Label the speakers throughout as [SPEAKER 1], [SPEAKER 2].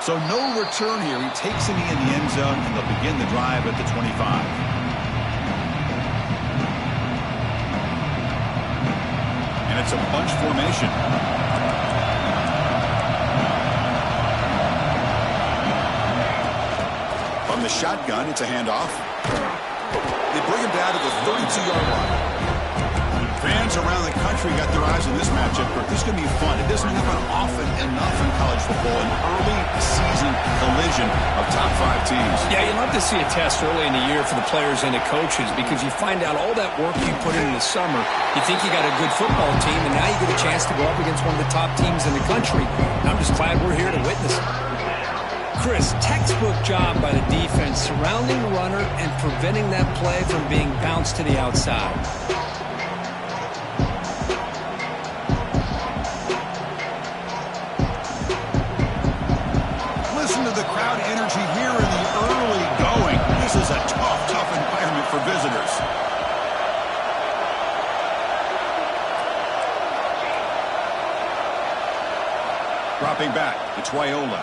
[SPEAKER 1] So no return here. He takes him in the end zone, and they'll begin the drive at the 25. And it's a bunch formation. From the shotgun, it's a handoff. They bring him down to the 32-yard line. Fans around the country got their eyes on this matchup. This is going to be fun. It doesn't happen often enough in college football. An early season collision of top 5 teams.
[SPEAKER 2] Yeah, you love to see a test early in the year for the players and the coaches because you find out all that work you put in the summer. You think you got a good football team, and now you get a chance to go up against one of the top teams in the country. And I'm just glad we're here to witness it. Chris, textbook job by the defense surrounding the runner and preventing that play from being bounced to the outside.
[SPEAKER 1] Listen to the crowd energy here in the early going. This is a tough environment for visitors. Dropping back, it's Raiola.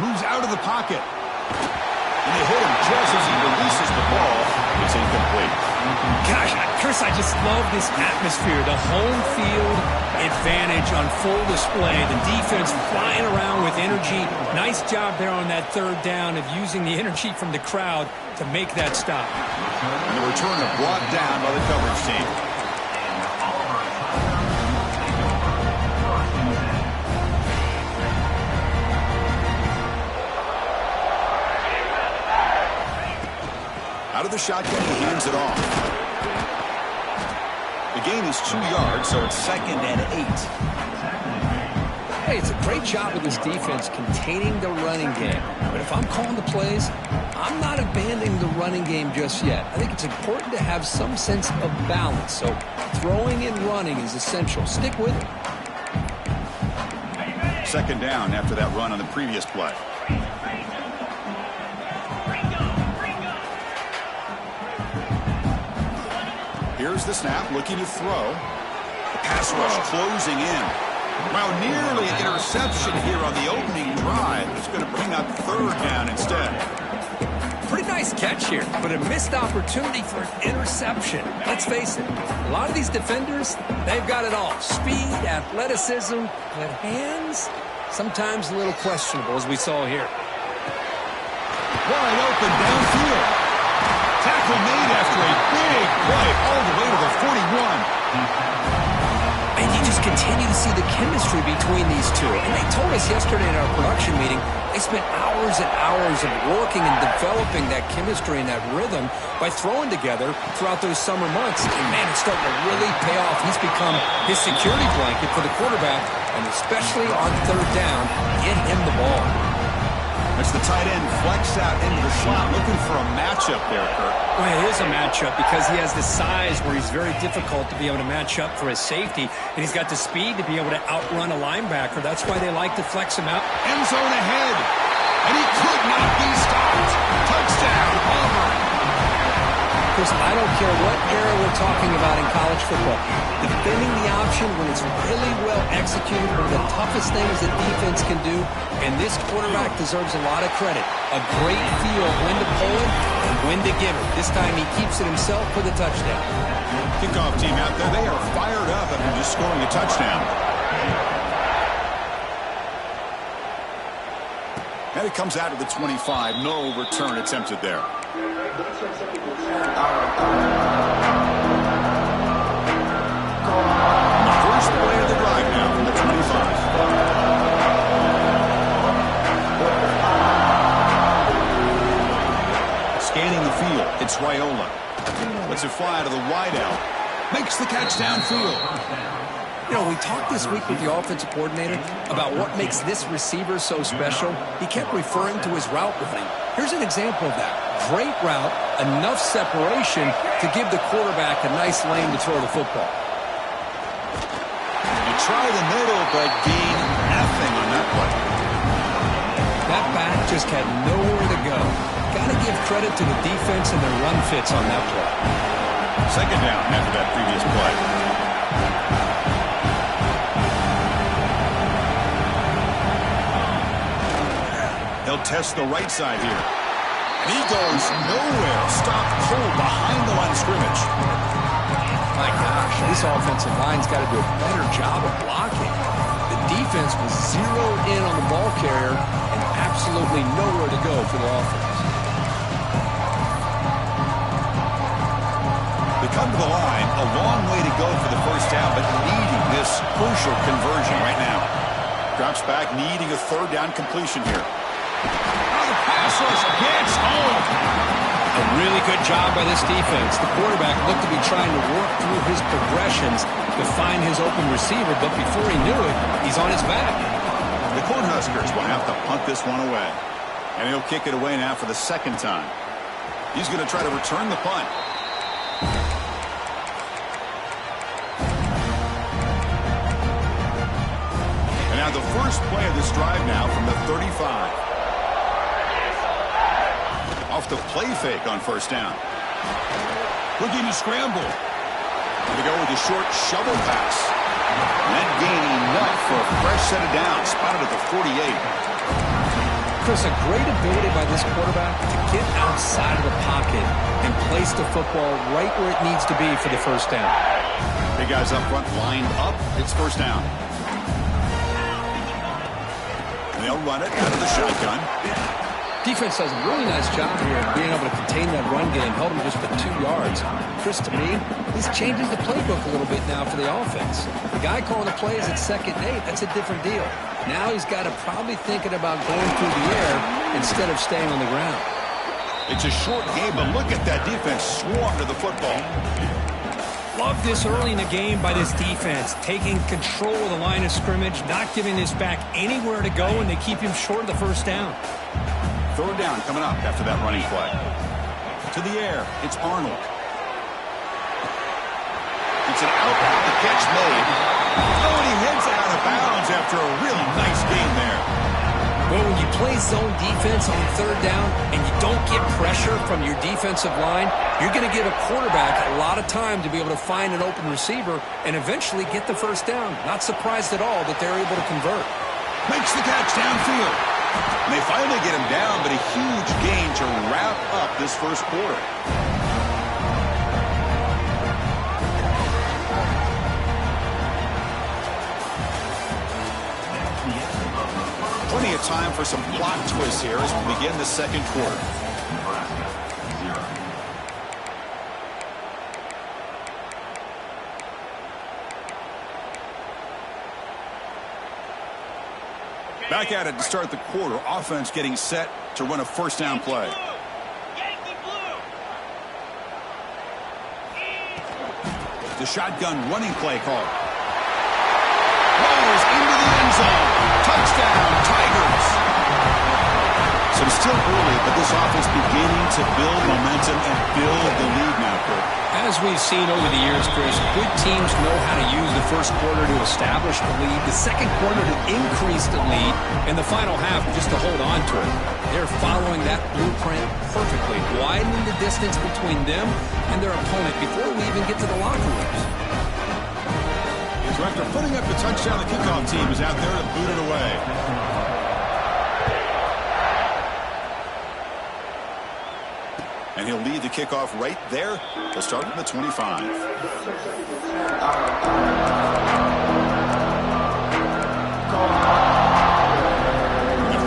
[SPEAKER 1] Moves out of the pocket. And they hit him just as he releases the ball. It's incomplete.
[SPEAKER 2] Gosh, Chris, I just love this atmosphere. The home field advantage on full display. The defense flying around with energy. Nice job there on that third down of using the energy from the crowd to make that stop.
[SPEAKER 1] And the return is brought down by the coverage team. Out of the shotgun, he hands it off. The gain is 2 yards, so it's 2nd and 8.
[SPEAKER 2] Hey, it's a great job of this defense containing the running game. But if I'm calling the plays, I'm not abandoning the running game just yet. I think it's important to have some sense of balance. So throwing and running is essential. Stick with it.
[SPEAKER 1] 2nd down after that run on the previous play. Here's the snap, looking to throw. The pass rush closing in. Well, nearly an interception here on the opening drive. It's going to bring up 3rd down instead.
[SPEAKER 2] Pretty nice catch here, but a missed opportunity for an interception. Let's face it, a lot of these defenders, they've got it all. Speed, athleticism, but hands, sometimes a little questionable, as we saw here.
[SPEAKER 1] Wide open downfield. Tackle made after a big play all the way to the 41.
[SPEAKER 2] And you just continue to see the chemistry between these two. And they told us yesterday in our production meeting, they spent hours and hours of working and developing that chemistry and that rhythm by throwing together throughout those summer months. And, man, it's starting to really pay off. He's become his security blanket for the quarterback, and especially on 3rd down, get him the ball.
[SPEAKER 1] As the tight end flex out into the slot, looking for a matchup there, Kurt.
[SPEAKER 2] Well, it is a matchup because he has the size where he's very difficult to be able to match up for his safety, and he's got the speed to be able to outrun a linebacker. That's why they like to flex him out.
[SPEAKER 1] End zone ahead, and he could not be stopped. Touchdown, Auburn.
[SPEAKER 2] Chris, I don't care what era we're talking about in college football. Defending the option when it's really well executed, one of the toughest things that defense can do, and this quarterback deserves a lot of credit. A great feel of when to pull it and when to give it. This time he keeps it himself for the touchdown.
[SPEAKER 1] Kickoff team out there, they are fired up after just scoring a touchdown. And it comes out to the 25. No return attempted there. First play of the drive now from the 25. Scanning the field, it's Raiola. Lets it fly to the wideout. Makes the catch downfield.
[SPEAKER 2] You know, we talked this week with the offensive coordinator about what makes this receiver so special. He kept referring to his route running. Here's an example of that. Great route, enough separation to give the quarterback a nice lane to throw the football.
[SPEAKER 1] You try the middle, but gain nothing on that play.
[SPEAKER 2] That back just had nowhere to go. Got to give credit to the defense and their run fits on that play.
[SPEAKER 1] 2nd down after that previous play. He'll test the right side here. And he goes nowhere. Stopped cold behind the line of scrimmage.
[SPEAKER 2] My gosh, this offensive line's got to do a better job of blocking. The defense was zeroed in on the ball carrier and absolutely nowhere to go for the offense.
[SPEAKER 1] They come to the line, a long way to go for the first down, but needing this crucial conversion right now. Drops back, needing a third down completion here. Now the pass rush gets home.
[SPEAKER 2] A really good job by this defense. The quarterback looked to be trying to work through his progressions to find his open receiver, but before he knew it, he's on his back.
[SPEAKER 1] The Cornhuskers will have to punt this one away. And he'll kick it away now for the second time. He's going to try to return the punt. And now the first play of this drive now from the 35. Off the play fake on first down. Looking to scramble. Going to go with a short shovel pass. And that gain enough for a fresh set of downs. Spotted at the 48.
[SPEAKER 2] Chris, a great ability by this quarterback to get outside of the pocket and place the football right where it needs to be for the first down.
[SPEAKER 1] Big guys up front lined up. It's first down. And they'll run it out of the shotgun.
[SPEAKER 2] Defense does a really nice job here of being able to contain that run game, held him just for 2 yards. Chris, to me, this changes the playbook a little bit now for the offense. The guy calling the plays at 2nd and 8, that's a different deal. Now he's got to probably thinking about going through the air instead of staying on the ground.
[SPEAKER 1] It's a short game, but look at that defense swarm to the football.
[SPEAKER 3] Love this early in the game by this defense, taking control of the line of scrimmage, not giving this back anywhere to go, and they keep him short of the first down.
[SPEAKER 1] Third down coming up after that running play. To the air, it's Arnold. It's an out, the catch made. Oh, and he heads out of bounds after a really nice gain there.
[SPEAKER 2] Well, when you play zone defense on third down and you don't get pressure from your defensive line, you're going to give a quarterback a lot of time to be able to find an open receiver and eventually get the first down. Not surprised at all that they're able to convert.
[SPEAKER 1] Makes the catch downfield. And they finally get him down, but a huge gain to wrap up this first quarter. Plenty of time for some plot twists here as we begin the second quarter. Back at it to start the quarter. Offense getting set to run a first down play. The shotgun running play call. Rolls into the end zone. Touchdown, Tigers. So still early, but this offense beginning to build momentum and build the lead now, Kurt.
[SPEAKER 2] As we've seen over the years, Chris, good teams know how to use the first quarter to establish the lead, the second quarter to increase the lead, and the final half just to hold on to it. They're following that blueprint perfectly, widening the distance between them and their opponent before we even get to the locker rooms.
[SPEAKER 1] So after putting up the touchdown, the kickoff team is out there to boot it away. And he'll lead the kickoff right there. He'll start from the 25. The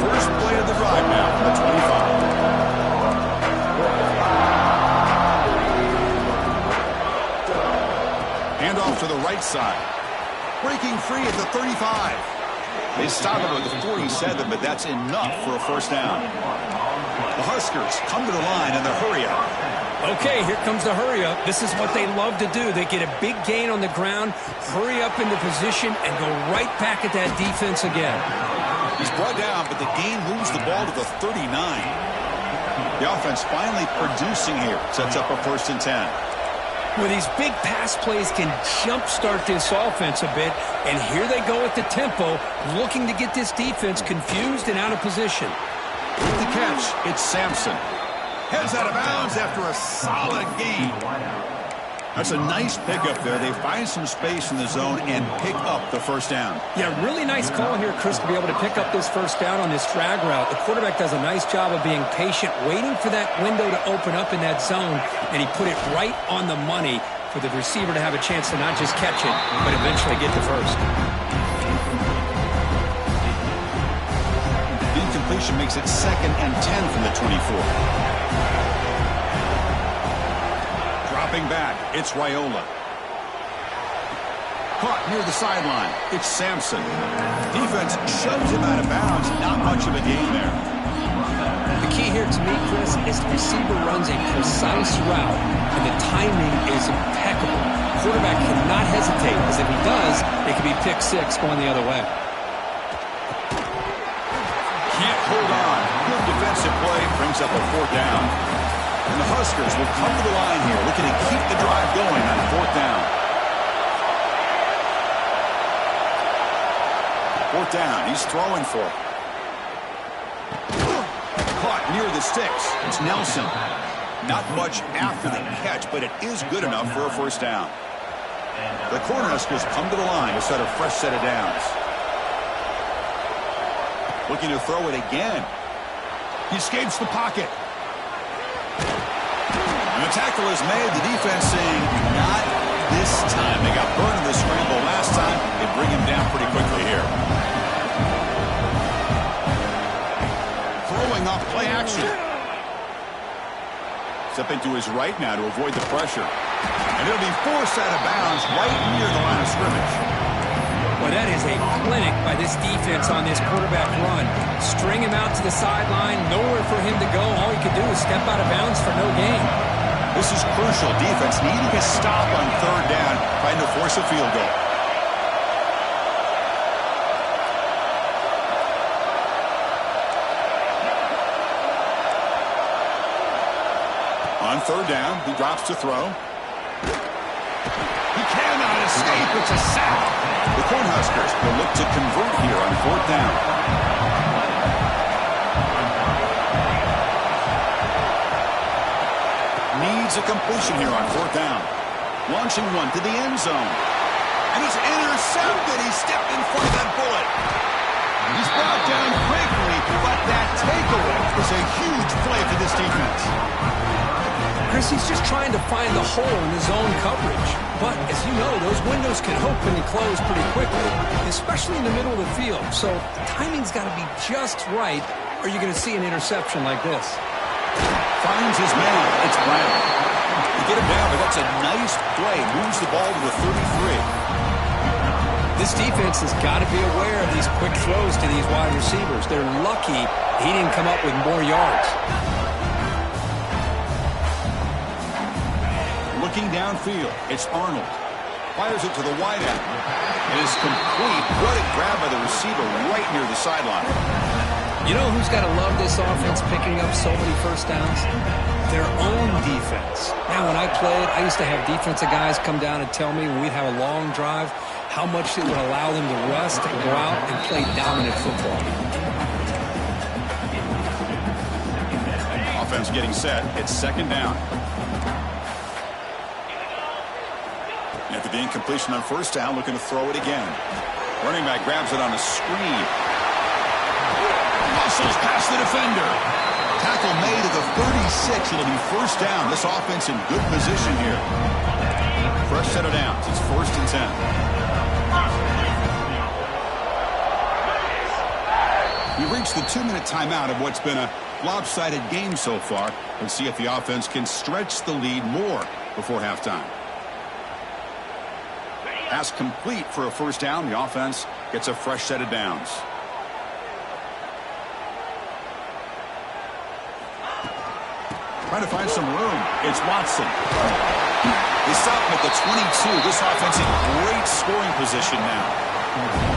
[SPEAKER 1] first play of the drive now from the 25. Handoff to the right side. Breaking free at the 35. They stop it at the 47, but that's enough for a first down. The Huskers come to the line in the hurry up.
[SPEAKER 3] Okay, here comes the hurry up. This is what they love to do. They get a big gain on the ground, hurry up into position, and go right back at that defense again.
[SPEAKER 1] He's brought down, but the gain moves the ball to the 39. The offense finally producing here. Sets up a 1st and 10.
[SPEAKER 3] Well, these big pass plays can jumpstart this offense a bit, and here they go at the tempo, looking to get this defense confused and out of position.
[SPEAKER 1] With the catch, it's Sampson. Heads out of bounds after a solid gain. That's a nice pickup there. They find some space in the zone and pick up the first down.
[SPEAKER 3] Yeah, really nice call here, Chris, to be able to pick up this first down on this drag route. The quarterback does a nice job of being patient, waiting for that window to open up in that zone, and he put it right on the money for the receiver to have a chance to not just catch it, but eventually get the first.
[SPEAKER 1] The incompletion makes it 2nd and 10 from the 24. Dropping back, it's Raiola. Caught near the sideline. It's Sampson. Defense shoves him out of bounds. Not much of a gain there.
[SPEAKER 3] The key here to me, Chris, is the receiver runs a precise route, and the timing is impeccable. The quarterback cannot hesitate, because if he does, it could be pick six going the other way.
[SPEAKER 1] Can't hold on. Good defensive play brings up a 4th down. And the Huskers will come to the line here, looking to keep the drive going on 4th down. 4th down, he's throwing for it. Caught near the sticks. It's Nelson. Not much after the catch, but it is good enough for a first down. The Cornhuskers come to the line to set a fresh set of downs. Looking to throw it again. He escapes the pocket. And the tackle is made. The defense saying, not this time. They got burned in the scramble last time. They bring him down pretty quickly here. Throwing off play action. Stepping to his right now to avoid the pressure. And it'll be forced out of bounds right near the line of scrimmage.
[SPEAKER 3] Well, that is a clinic by this defense on this quarterback run. String him out to the sideline, nowhere for him to go. All he could do is step out of bounds for no gain.
[SPEAKER 1] This is crucial. Defense needing a stop on 3rd down, trying to force a field goal. On 3rd down, he drops to throw. He cannot escape. It's a sack. The Cornhuskers will look to convert here on 4th down. Needs a completion here on 4th down. Launching one to the end zone. And he's intercepted. He stepped in front of that bullet. He's brought down quickly, but that takeaway is a huge play for this defense.
[SPEAKER 3] Chris, he's just trying to find the hole in his own coverage. But, as you know, those windows can open and close pretty quickly, especially in the middle of the field. So the timing's got to be just right, or you're going to see an interception like this.
[SPEAKER 1] Finds his man. It's Brown. They get him down, but that's a nice play. Moves the ball to the 33.
[SPEAKER 3] This defense has got to be aware of these quick throws to these wide receivers. They're lucky he didn't come up with more yards.
[SPEAKER 1] Looking downfield, it's Arnold. Fires it to the wide end. It is complete. What a grab by the receiver right near the sideline.
[SPEAKER 3] You know who's got to love this offense picking up so many first downs? Their own defense. Now, when I played, I used to have defensive guys come down and tell me when we'd have a long drive how much it would allow them to rest and go out and play dominant football.
[SPEAKER 1] Offense getting set. It's 2nd down. After the incompletion on 1st down, looking to throw it again. Running back grabs it on a screen. Muscles past the defender. Tackle made at the 36. It'll be 1st down. This offense in good position here. Fresh set of downs. It's 1st and 10. We've reached the 2-minute timeout of what's been a lopsided game so far. Let's see if the offense can stretch the lead more before halftime. Pass complete for a 1st down. The offense gets a fresh set of downs. Trying to find some room. It's Watson. They stop him at the 22. This offense in great scoring position now.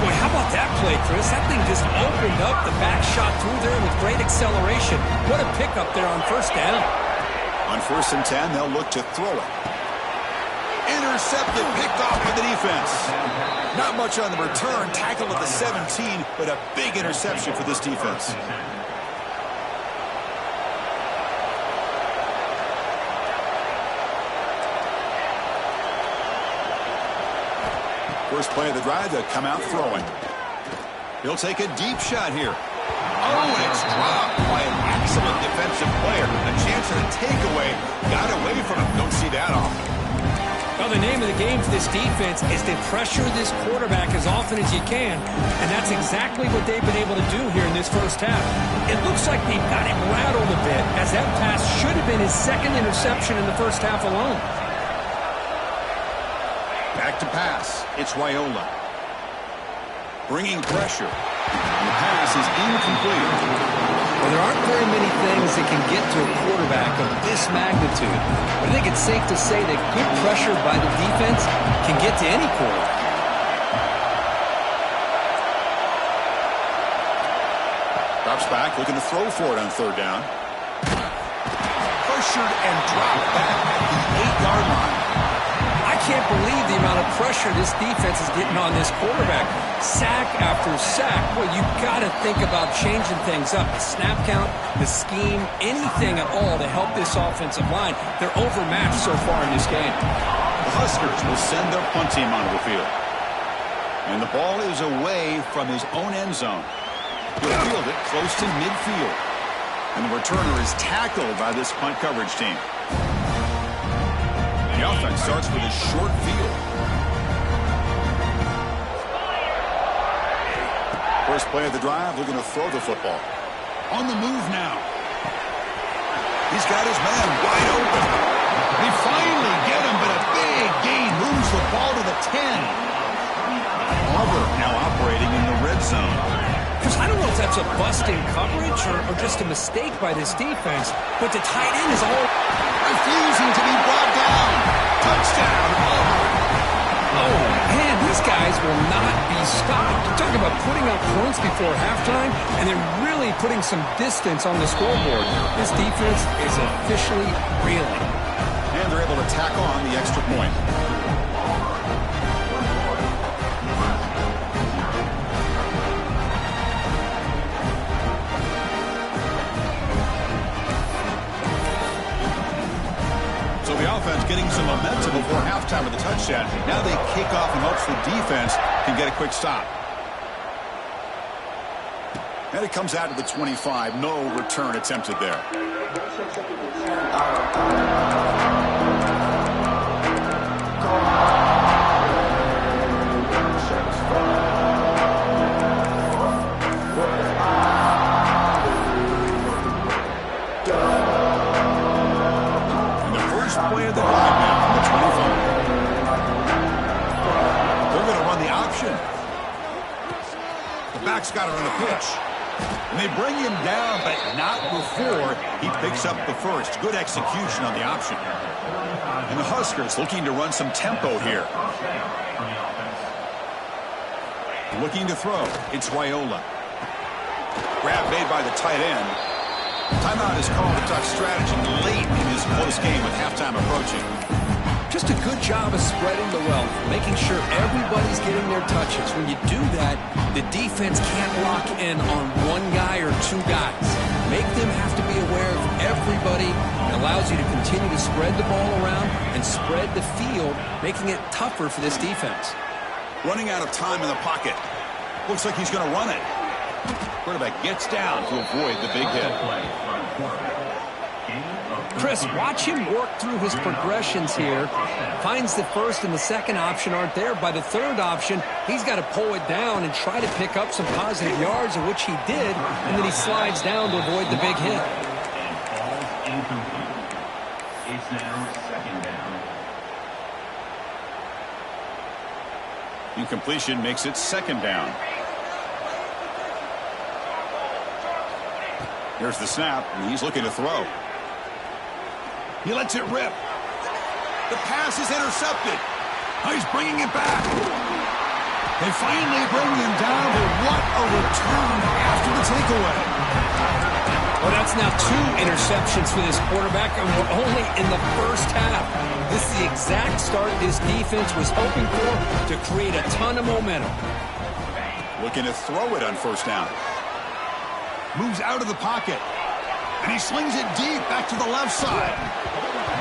[SPEAKER 3] Boy, how about that play, Chris? That thing just opened up. The back shot through there with great acceleration. What a pickup there on 1st down.
[SPEAKER 1] On 1st and 10, they'll look to throw it. Intercepted, picked off by the defense. Not much on the return. Tackle at the 17, but a big interception for this defense. First play of the drive, they'll come out throwing. He'll take a deep shot here. Oh, and it's dropped by an excellent defensive player. A chance at a takeaway. Got away from him. Don't see that often.
[SPEAKER 3] Well, the name of the game for this defense is to pressure this quarterback as often as you can, and that's exactly what they've been able to do here in this first half. It looks like they've got him rattled a bit, as that pass should have been his second interception in the first half alone.
[SPEAKER 1] Back to pass. It's Raiola. Bringing pressure. And the pass is incomplete.
[SPEAKER 3] Well, there aren't very many things that can get to a quarterback of this magnitude. But I think it's safe to say that good pressure by the defense can get to any quarterback.
[SPEAKER 1] Drops back, looking to throw for it on third down. Pressured and dropped back at the 8-yard line.
[SPEAKER 3] I can't believe the amount of pressure this defense is getting on this quarterback. Sack after sack. Well, you've got to think about changing things up. The snap count, the scheme, anything at all to help this offensive line. They're overmatched so far in this game.
[SPEAKER 1] The Huskers will send their punt team onto the field. And the ball is away from his own end zone. He'll field it close to midfield. And the returner is tackled by this punt coverage team. The offense starts with a short field. First play of the drive, looking to throw the football. On the move now. He's got his man wide open. They finally get him, but a big gain moves the ball to the 10. Auburn now operating in the red zone.
[SPEAKER 3] Because I don't know if that's a busting coverage or just a mistake by this defense, but the tight end is all
[SPEAKER 1] refusing to be brought down. Touchdown, Auburn.
[SPEAKER 3] Oh, man, these guys will not be stopped. You're talking about putting up points before halftime and then really putting some distance on the scoreboard. This defense is officially reeling.
[SPEAKER 1] And they're able to tack on the extra point. So the offense getting some momentum before halftime with the touchdown. Now they kick off in hopes the defense can get a quick stop. And it comes out to the 25. No return attempted there. Play of the drive now from the 25. They're going to run the option. The back's got it on the pitch. And they bring him down, but not before he picks up the first. Good execution on the option. And the Huskers looking to run some tempo here. Looking to throw. It's Raiola. Grab made by the tight end. Timeout is called to talk strategy late in this close game with halftime approaching.
[SPEAKER 3] Just a good job of spreading the wealth, making sure everybody's getting their touches. When you do that, the defense can't lock in on one guy or two guys. Make them have to be aware of everybody. It allows you to continue to spread the ball around and spread the field, making it tougher for this defense.
[SPEAKER 1] Running out of time in the pocket. Looks like he's going to run it. Quarterback gets down to avoid the big hit.
[SPEAKER 3] Chris, watch him work through his progressions here. Finds the first and the second option aren't there. By the third option, he's got to pull it down and try to pick up some positive yards, of which he did, and then he slides down to avoid the big hit.
[SPEAKER 4] It's now second down.
[SPEAKER 1] Incompletion makes it second down. Here's the snap, and he's looking to throw. He lets it rip. The pass is intercepted. Oh, he's bringing it back. They finally bring him down, but what a return after the takeaway.
[SPEAKER 3] Well, that's now 2 interceptions for this quarterback, and we're only in the first half. This is the exact start this defense was hoping for to create a ton of momentum.
[SPEAKER 1] Looking to throw it on first down. Moves out of the pocket. And he slings it deep back to the left side.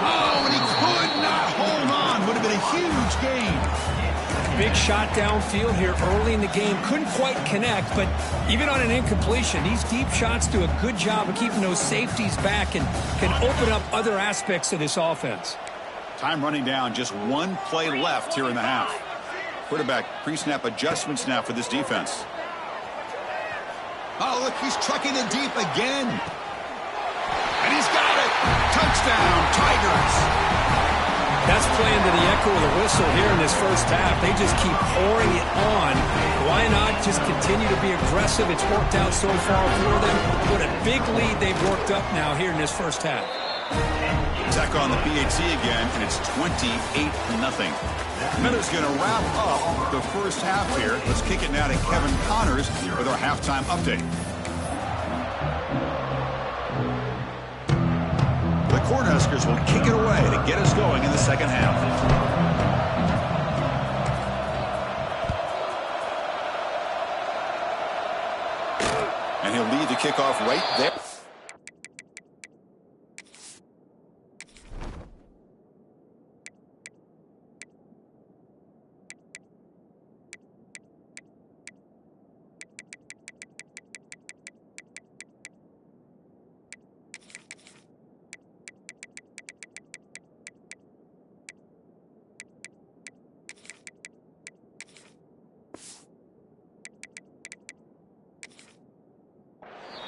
[SPEAKER 1] Oh, and he could not hold on. Would have been a huge gain.
[SPEAKER 3] big shot downfield here early in the game. Couldn't quite connect, but even on an incompletion, these deep shots do a good job of keeping those safeties back and can open up other aspects of this offense.
[SPEAKER 1] Time running down, just one play left here in the half. Quarterback pre-snap adjustments now for this defense. Oh, look, he's trucking it deep again. And he's got it. Touchdown, Tigers.
[SPEAKER 3] That's playing to the echo of the whistle here in this first half. They just keep pouring it on. Why not just continue to be aggressive? It's worked out so far for them. What a big lead they've worked up now here in this first half.
[SPEAKER 1] Zach on the PAT again, and it's 28-0. Miller's going to wrap up the first half here. Let's kick it now to Kevin Connors with our halftime update. The Cornhuskers will kick it away to get us going in the second half. And he'll lead the kickoff right there.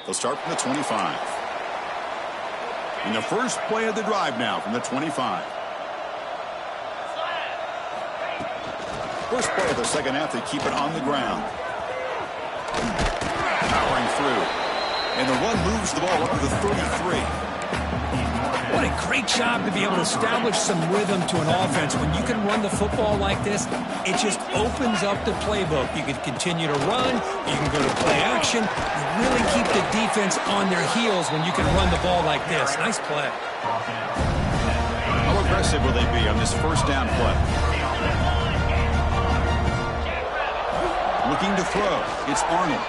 [SPEAKER 1] They'll start from the 25. And the first play of the drive now from the 25. First play of the second half, they keep it on the ground. Powering through. And the run moves the ball up to the 33.
[SPEAKER 3] What a great job to be able to establish some rhythm to an offense. When you can run the football like this, it just opens up the playbook. You can continue to run. You can go to play action. You really keep the defense on their heels when you can run the ball like this. Nice play.
[SPEAKER 1] How aggressive will they be on this first down play? Looking to throw. It's Arnold.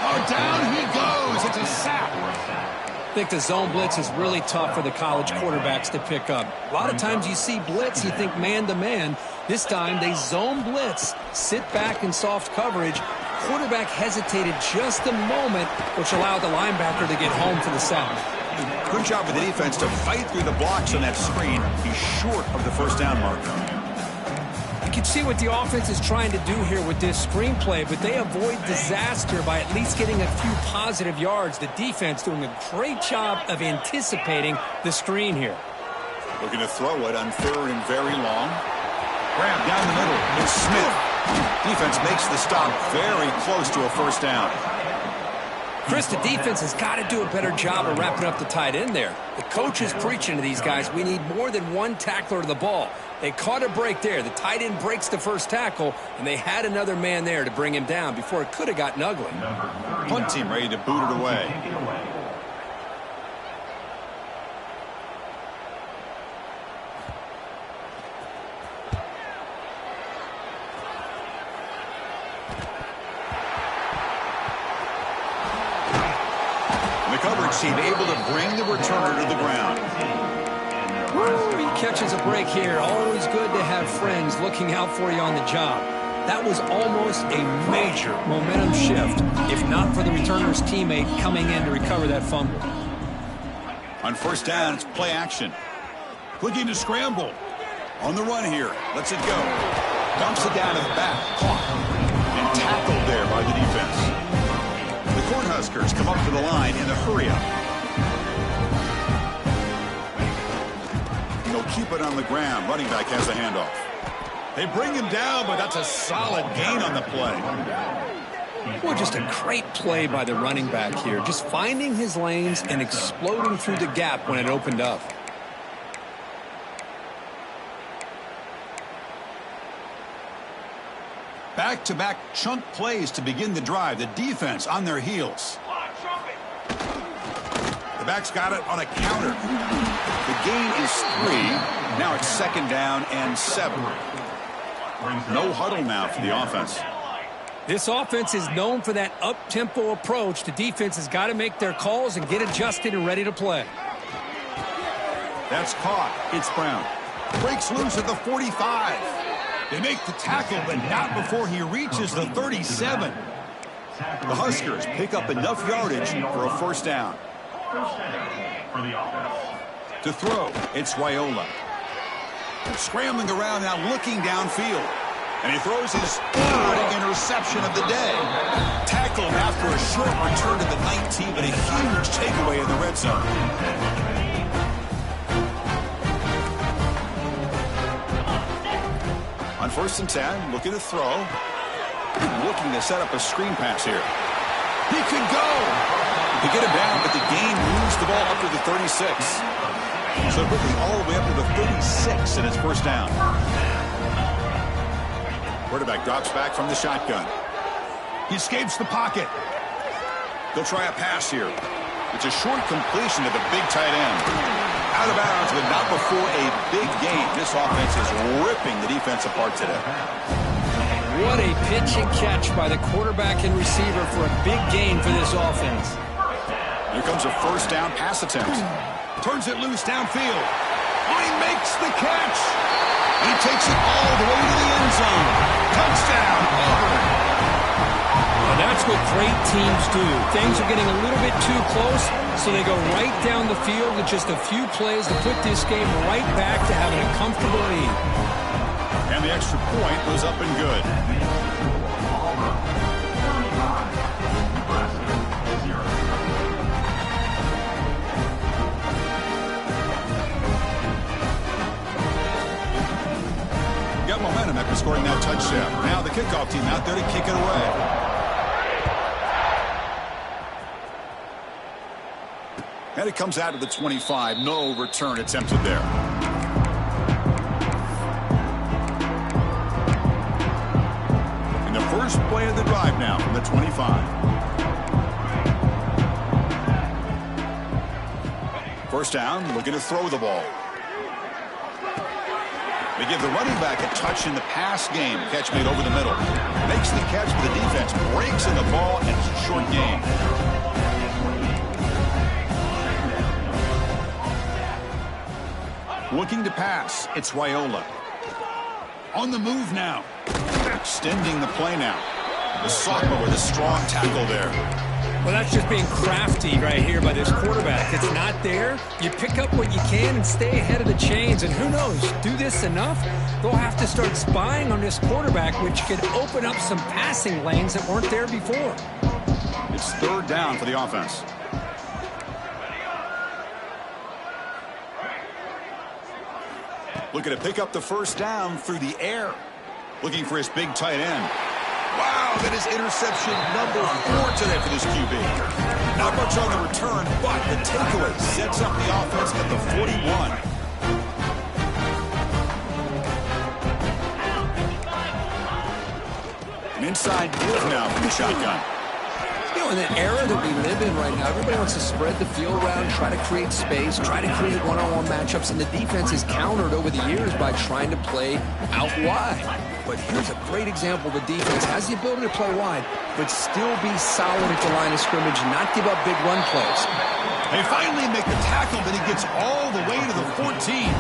[SPEAKER 1] Oh, down he goes. It's a sack.
[SPEAKER 3] I think the zone blitz is really tough for the college quarterbacks to pick up. A lot of times you see blitz, you think man-to-man. This time they zone blitz, sit back in soft coverage. Quarterback hesitated just a moment, which allowed the linebacker to get home for the sack.
[SPEAKER 1] Good job for the defense to fight through the blocks on that screen. He's short of the first down mark.
[SPEAKER 3] You can see what the offense is trying to do here with this screenplay, but they avoid disaster by at least getting a few positive yards. The defense doing a great job of anticipating the screen here.
[SPEAKER 1] Looking to throw it on third and very long. Grab down the middle. It's Smith. Defense makes the stop very close to a first down.
[SPEAKER 3] Chris, the defense has got to do a better job of wrapping up the tight end there. The coach is preaching to these guys, we need more than one tackler to the ball. They caught a break there. The tight end breaks the first tackle, and they had another man there to bring him down before it could have gotten ugly.
[SPEAKER 1] Punt team ready to boot it away. The coverage team able to bring the returner to the ground.
[SPEAKER 3] He catches a break here. Always good to have friends looking out for you on the job. That was almost a major momentum shift, if not for the returner's teammate coming in to recover that fumble.
[SPEAKER 1] On first down, it's play action. Looking to scramble. On the run here. Lets it go. Dumps it down to the back. Caught. And tackled there by the defense. The Cornhuskers come up to the line in a hurry-up. They'll keep it on the ground. Running back has a handoff. They bring him down, but that's a solid gain on the play.
[SPEAKER 3] Well, just a great play by the running back here. Just finding his lanes and exploding through the gap when it opened up.
[SPEAKER 1] Back-to-back chunk plays to begin the drive. The defense on their heels. The back's got it on a counter. The gain is 3. Now it's second down and 7. No huddle now for the offense.
[SPEAKER 3] This offense is known for that up-tempo approach. The defense has got to make their calls and get adjusted and ready to play.
[SPEAKER 1] That's caught. It's Brown. Breaks loose at the 45. They make the tackle, but not before he reaches the 37. The Huskers pick up enough yardage for a first down.
[SPEAKER 4] First down for the offense.
[SPEAKER 1] To throw, it's Raiola. Scrambling around now, looking downfield. And he throws his third interception of the day. Tackled after a short return to the 19, but a huge takeaway in the red zone. On 1st and 10, looking to throw. Looking to set up a screen pass here. He can go. They get him down, but the gain moves the ball up to the 36. So quickly all the way up to the 36 in his first down. Quarterback drops back from the shotgun. He escapes the pocket. They'll try a pass here. It's a short completion to the big tight end. Out of bounds, but not before a big gain. This offense is ripping the defense apart today.
[SPEAKER 3] What a pitch and catch by the quarterback and receiver for a big gain for this offense.
[SPEAKER 1] Here comes a first down pass attempt. Turns it loose downfield. He makes the catch. He takes it all the way to the end zone. Touchdown, Auburn.
[SPEAKER 3] Well, that's what great teams do. Things are getting a little bit too close, so they go right down the field with just a few plays to put this game right back to having a comfortable lead.
[SPEAKER 1] And the extra point was up and good. Got momentum after scoring that touchdown. Now the kickoff team out there to kick it away. And it comes out of the 25. No return attempted there. In the first play of the drive now from the 25. First down, looking to throw the ball. They give the running back a touch in the pass game. Catch made over the middle. Makes the catch for the defense. Breaks in the ball, and it's a short gain. Looking to pass, it's Raiola. On the move now. Extending the play now. The sophomore with a strong tackle there.
[SPEAKER 3] Well, that's just being crafty right here by this quarterback. It's not there. You pick up what you can and stay ahead of the chains. And who knows, do this enough, they'll have to start spying on this quarterback, which could open up some passing lanes that weren't there before.
[SPEAKER 1] It's third down for the offense. Looking to pick up the first down through the air. Looking for his big tight end. Wow, that is interception number 4 today for this QB. Not much on the return, but the takeaway sets up the offense at the 41. An inside give now from the shotgun.
[SPEAKER 2] You know, in the era that we live in right now, everybody wants to spread the field around, try to create space, try to create one-on-one matchups, and the defense is countered over the years by trying to play out wide. But here's a great example. The defense has the ability to play wide, but still be solid at the line of scrimmage, not give up big run plays.
[SPEAKER 1] They finally make the tackle, but he gets all the way to the 14.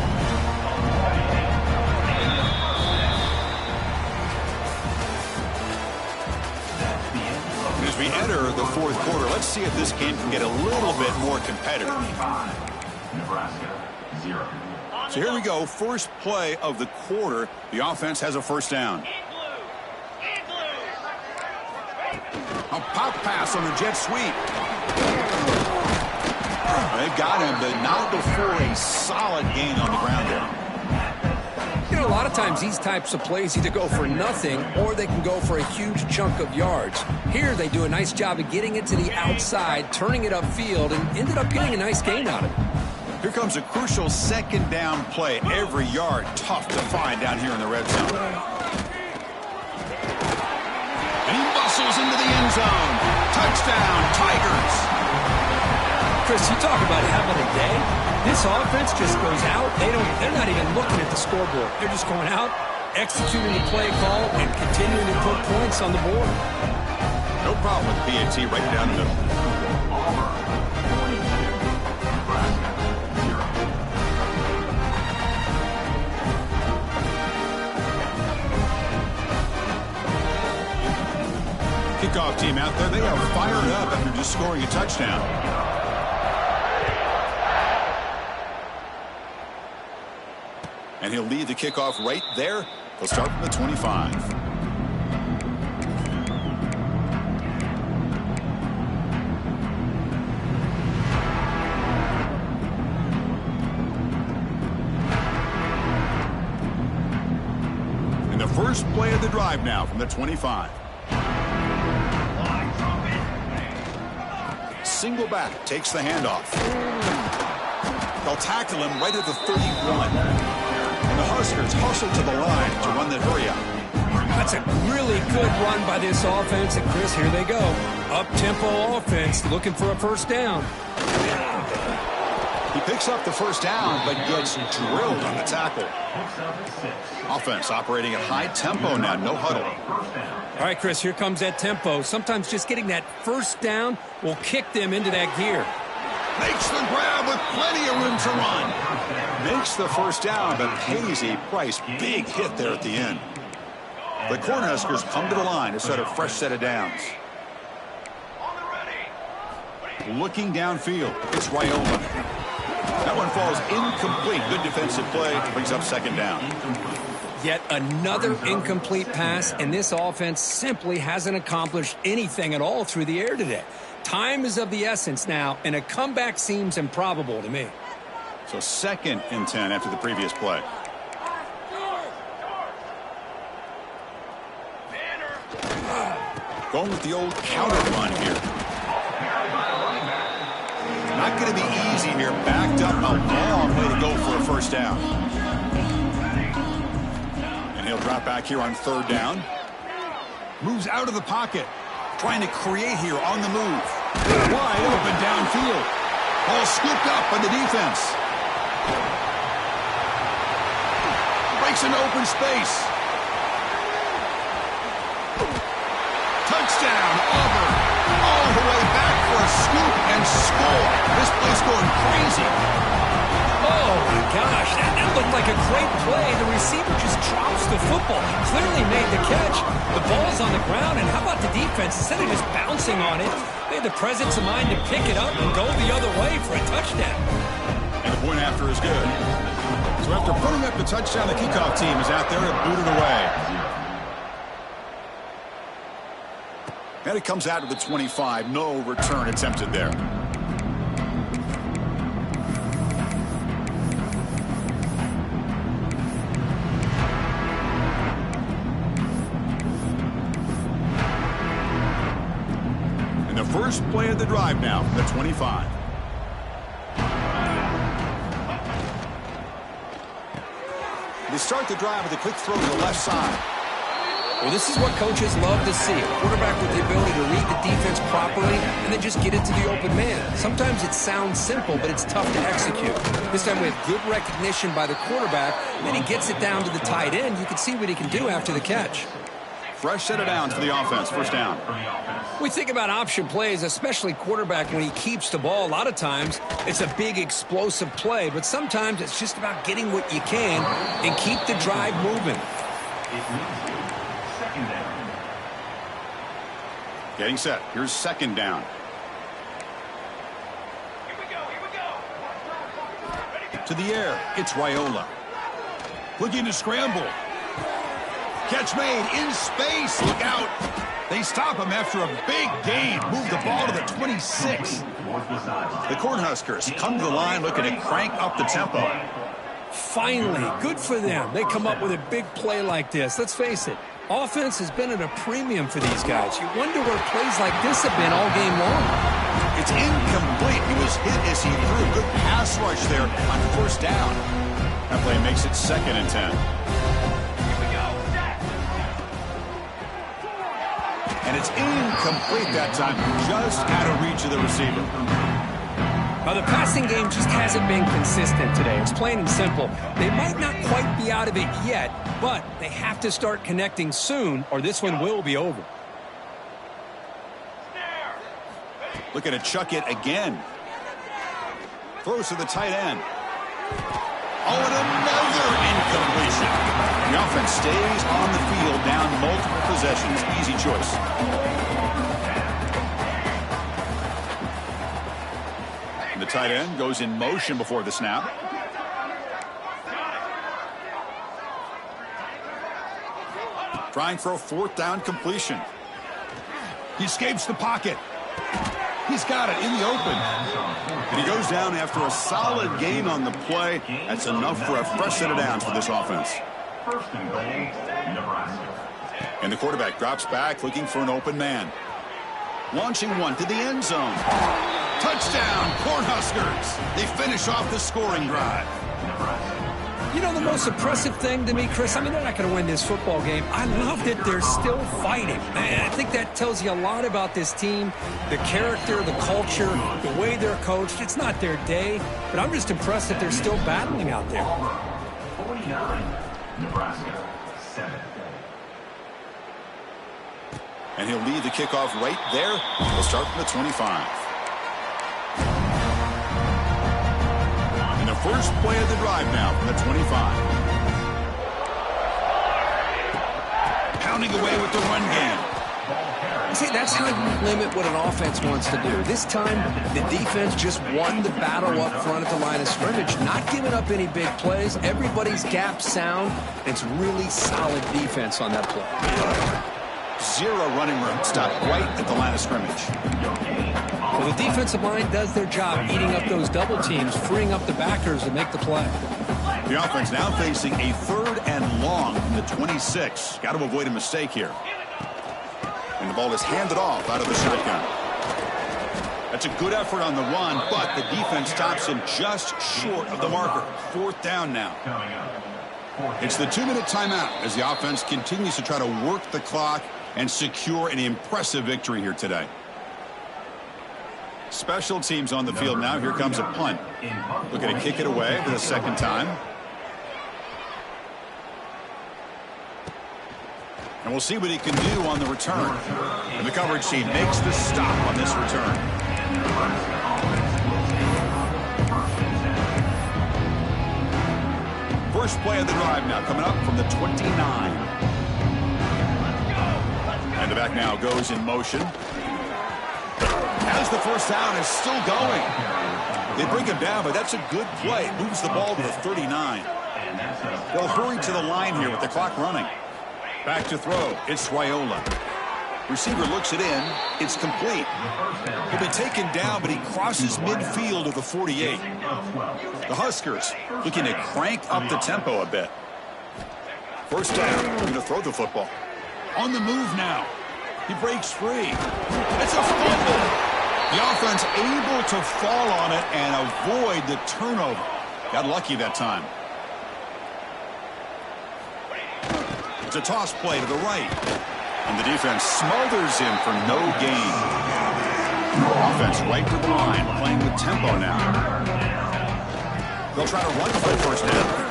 [SPEAKER 1] As we enter the fourth quarter, let's see if this game can get a little bit more competitive.
[SPEAKER 4] Nebraska, 0.
[SPEAKER 1] So here we go, first play of the quarter. The offense has a first down. A pop pass on the jet sweep. They've got him, but not before a solid gain on the ground there.
[SPEAKER 2] You know, a lot of times these types of plays either go for nothing or they can go for a huge chunk of yards. Here they do a nice job of getting it to the outside, turning it upfield, and ended up getting a nice gain out of it.
[SPEAKER 1] Here comes a crucial second down play. Every yard tough to find down here in the red zone. And he bustles into the end zone. Touchdown, Tigers.
[SPEAKER 3] Chris, you talk about having a day. This offense just goes out. They're not even looking at the scoreboard. They're just going out, executing the play call, and continuing to put points on the board.
[SPEAKER 1] No problem with PAT right down the middle. Kickoff team out there, they are fired up after just scoring a touchdown. And he'll lead the kickoff right there. They'll start from the 25. And the first play of the drive now from the 25. Single back takes the handoff. They'll tackle him right at the 31. And the Huskers hustle to the line to run the hurry up.
[SPEAKER 3] That's a really good run by this offense. And, Chris, here they go. Up-tempo offense looking for a first down.
[SPEAKER 1] He picks up the first down, but gets drilled on the tackle. Offense operating at high tempo now, no huddle.
[SPEAKER 3] All right, Chris, here comes that tempo. Sometimes just getting that first down will kick them into that gear.
[SPEAKER 1] Makes the grab with plenty of room to run. Makes the first down, but pays a price. Big hit there at the end. The Cornhuskers come to the line to set a fresh set of downs. Looking downfield, it's Raiola. That one falls incomplete. Good defensive play. Brings up second down.
[SPEAKER 3] Yet another incomplete pass, and this offense simply hasn't accomplished anything at all through the air today. Time is of the essence now, and a comeback seems improbable to me.
[SPEAKER 1] So 2nd and 10 after the previous play. Going with the old counter run here. Not going to be easy here. Backed up, a long way to go for a first down. And he'll drop back here on 3rd down. Moves out of the pocket. Trying to create here on the move. Wide open downfield. Ball scooped up by the defense. Breaks into open space. Touchdown, Auburn. All the way back for a scoop and score. This place going crazy.
[SPEAKER 3] Oh, my gosh. That looked like a great play. The receiver just drops the football. Clearly made the catch. The ball's on the ground, and how about the defense? Instead of just bouncing on it, they had the presence of mind to pick it up and go the other way for a touchdown.
[SPEAKER 1] And the point after is good. So after putting up the touchdown, the kickoff team is out there and booted away. And it comes out to the 25. No return attempted there. And the first play of the drive now from the 25. They start the drive with a quick throw to the left side.
[SPEAKER 3] Well, this is what coaches love to see. A quarterback with the ability to read the defense properly and then just get it to the open man. Sometimes it sounds simple, but it's tough to execute. This time we have good recognition by the quarterback, and then he gets it down to the tight end. You can see what he can do after the catch.
[SPEAKER 1] Fresh set of downs for the offense. First down.
[SPEAKER 3] We think about option plays, especially quarterback when he keeps the ball. A lot of times it's a big explosive play, but sometimes it's just about getting what you can and keep the drive moving.
[SPEAKER 1] Getting set. Here's 2nd down. To the air. It's Raiola. Looking to scramble. Catch made in space. Look out. They stop him after a big gain. Move the ball to the 26. The Cornhuskers come to the line looking to crank up the tempo.
[SPEAKER 3] Finally, good for them. They come up with a big play like this. Let's face it. Offense has been at a premium for these guys. You wonder where plays like this have been all game long.
[SPEAKER 1] It's incomplete. He was hit as he threw. Good pass rush there on first down. That play makes it 2nd and 10. And it's incomplete that time. Just out of reach of the receiver.
[SPEAKER 3] Now, the passing game just hasn't been consistent today. It's plain and simple. They might not quite be out of it yet, but they have to start connecting soon, or this one will be over.
[SPEAKER 1] Looking to chuck it again. Throws to the tight end. Oh, and another Completion. The offense stays on the field, down multiple possessions. Easy choice. The tight end goes in motion before the snap. Trying for a fourth down completion. He escapes the pocket. He's got it in the open. And he goes down after a solid gain on the play. That's enough for a fresh set of downs for this offense.
[SPEAKER 4] First and goal, Nebraska.
[SPEAKER 1] And the quarterback drops back looking for an open man. Launching one to the end zone. Touchdown, Cornhuskers. They finish off the scoring drive.
[SPEAKER 3] You know, the most impressive thing to me, Chris, I mean, they're not going to win this football game. I love that they're still fighting. And I think that tells you a lot about this team, the character, the culture, the way they're coached. It's not their day, but I'm just impressed that they're still battling out there.
[SPEAKER 4] 49, Nebraska, 7.
[SPEAKER 1] And he'll lead the kickoff right there. We'll start from the 25. And the first play of the drive now from the 25. Pounding away with the run game.
[SPEAKER 2] See, that's how you limit what an offense wants to do. This time, the defense just won the battle up front at the line of scrimmage, not giving up any big plays. Everybody's gap sound. It's really solid defense on that play.
[SPEAKER 1] Zero running room. Stop right at the line of scrimmage.
[SPEAKER 3] Well, the defensive line does their job eating up those double teams, freeing up the backers to make the play.
[SPEAKER 1] The offense now facing a 3rd and long from the 26. Got to avoid a mistake here. And the ball is handed off out of the shotgun. That's a good effort on the run, but the defense stops him just short of the marker. 4th down now. It's the 2-minute timeout as the offense continues to try to work the clock and secure an impressive victory here today. Special teams on the field now. Here comes a punt. Looking to kick it away for the 2nd time. And we'll see what he can do on the return. And the coverage team makes the stop on this return. First play of the drive now coming up from the 29. And the back now goes in motion. As the first down is still going. They bring him down, but that's a good play. Moves the ball to the 39. They'll hurry to the line here with the clock running. Back to throw. It's Raiola. Receiver looks it in. It's complete. He'll be taken down, but he crosses midfield of the 48. The Huskers looking to crank up the tempo a bit. First down. They're going to throw the football. On the move now. He breaks free. It's a fumble. The offense able to fall on it and avoid the turnover. Got lucky that time. It's a toss play to the right. And the defense smothers him for no gain. Offense right to the line, playing with tempo now. They'll try to run for the first down.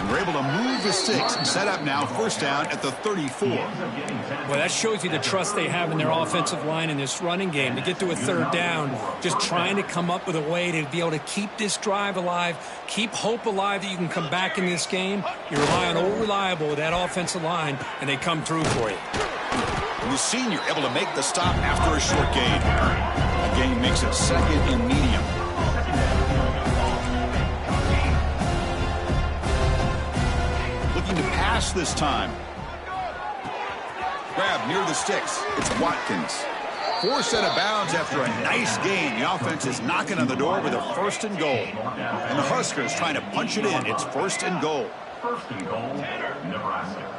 [SPEAKER 1] And we're able to move the sticks and set up now first down at the 34.
[SPEAKER 3] Well, that shows you the trust they have in their offensive line in this running game to get to a 3rd down, just trying to come up with a way to be able to keep this drive alive, keep hope alive that you can come back in this game. You rely on Old Reliable with that offensive line, and they come through for you.
[SPEAKER 1] And the senior able to make the stop after a short gain. The gain makes it 2nd and medium. Looking to pass this time. Grab near the sticks. It's Watkins. Forced out of bounds after a nice gain. The offense is knocking on the door with a 1st and goal. And the Huskers trying to punch it in. It's 1st and goal.
[SPEAKER 4] First and goal, Nebraska.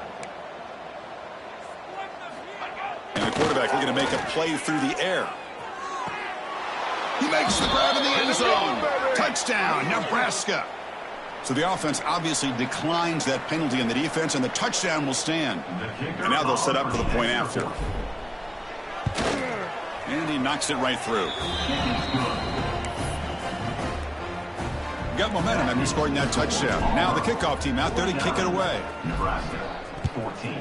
[SPEAKER 1] And the quarterback looking to make a play through the air. He makes the grab in the end zone. Touchdown, Nebraska. So the offense obviously declines that penalty on the defense, and the touchdown will stand. And now they'll set up for the point after. And he knocks it right through. Got momentum after scoring that touchdown. Now the kickoff team out there to kick it away.
[SPEAKER 4] Nebraska, 14.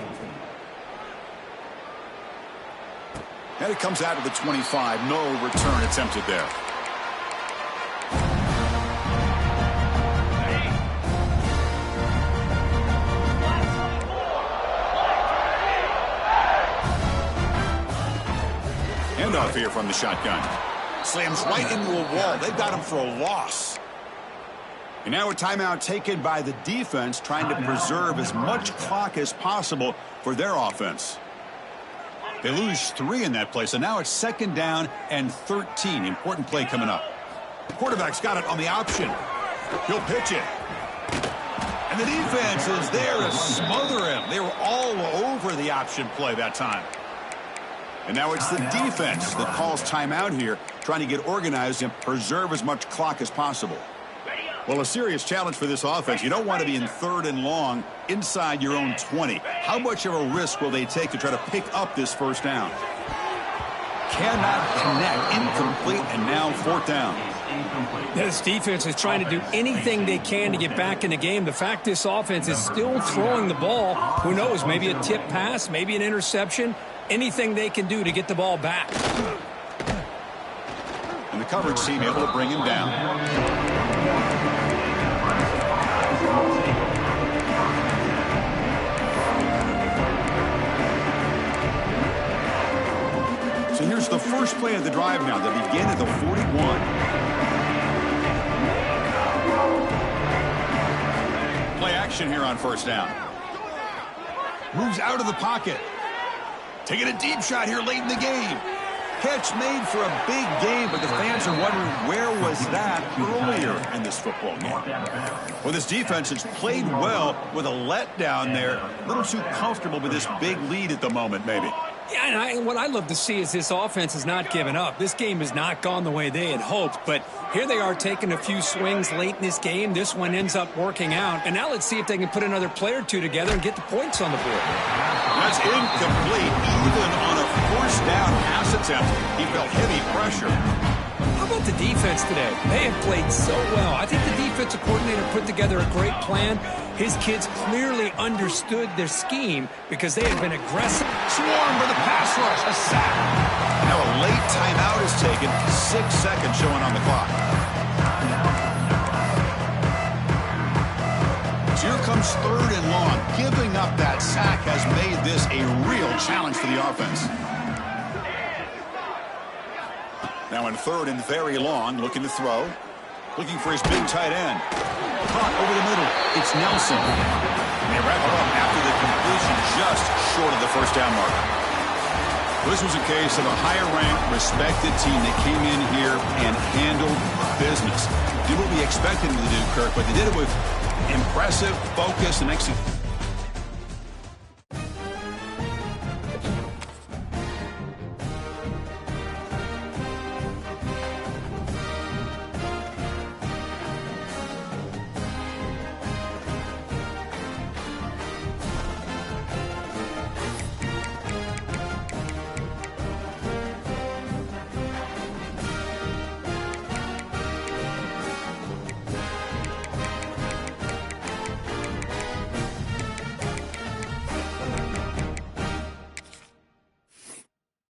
[SPEAKER 1] And it comes out of the 25. No return attempted there. handoff here from the shotgun. Slams right into a wall. They've got him for a loss. And now a timeout taken by the defense, trying to preserve as much clock as possible for their offense. They lose 3 in that play, so now it's 2nd down and 13. Important play coming up. Quarterback's got it on the option. He'll pitch it. And the defense is there to smother him. They were all over the option play that time. And now it's the defense that calls timeout here, trying to get organized and preserve as much clock as possible. Well, a serious challenge for this offense. You don't want to be in 3rd and long inside your own 20. How much of a risk will they take to try to pick up this 1st down? Cannot connect. Incomplete, and now 4th down.
[SPEAKER 3] This defense is trying to do anything they can to get back in the game. The fact this offense is still throwing the ball, who knows, maybe a tip pass, maybe an interception, anything they can do to get the ball back.
[SPEAKER 1] And the coverage team able to bring him down. So here's the first play of the drive now. They begin at the 41. Play action here on 1st down. Moves out of the pocket. Taking a deep shot here late in the game. Catch made for a big game, but the fans are wondering where was that earlier in this football game. Well, this defense has played well with a letdown there. A little too comfortable with this big lead at the moment, maybe.
[SPEAKER 3] Yeah, and what I love to see is this offense has not given up. This game has not gone the way they had hoped, but here they are taking a few swings late in this game. This one ends up working out, and now let's see if they can put another play or two together and get the points on the board.
[SPEAKER 1] That's incomplete. Even on a 1st down pass attempt, he felt heavy pressure.
[SPEAKER 3] How about the defense today? They have played so well. I think the defensive coordinator put together a great plan. His kids clearly understood their scheme because they had been aggressive.
[SPEAKER 1] Swarm for the pass rush. A sack. Now a late timeout is taken. 6 seconds showing on the clock. So here comes 3rd and long. Giving up that sack has made this a real challenge for the offense. Now in 3rd and very long, looking to throw. Looking for his big tight end. Caught over the middle. It's Nelson. And they wrap it up after the completion, just short of the 1st down mark. This was a case of a higher-ranked, respected team that came in here and handled business. Did what we expected them to do, Kirk, but they did it with impressive focus and execution.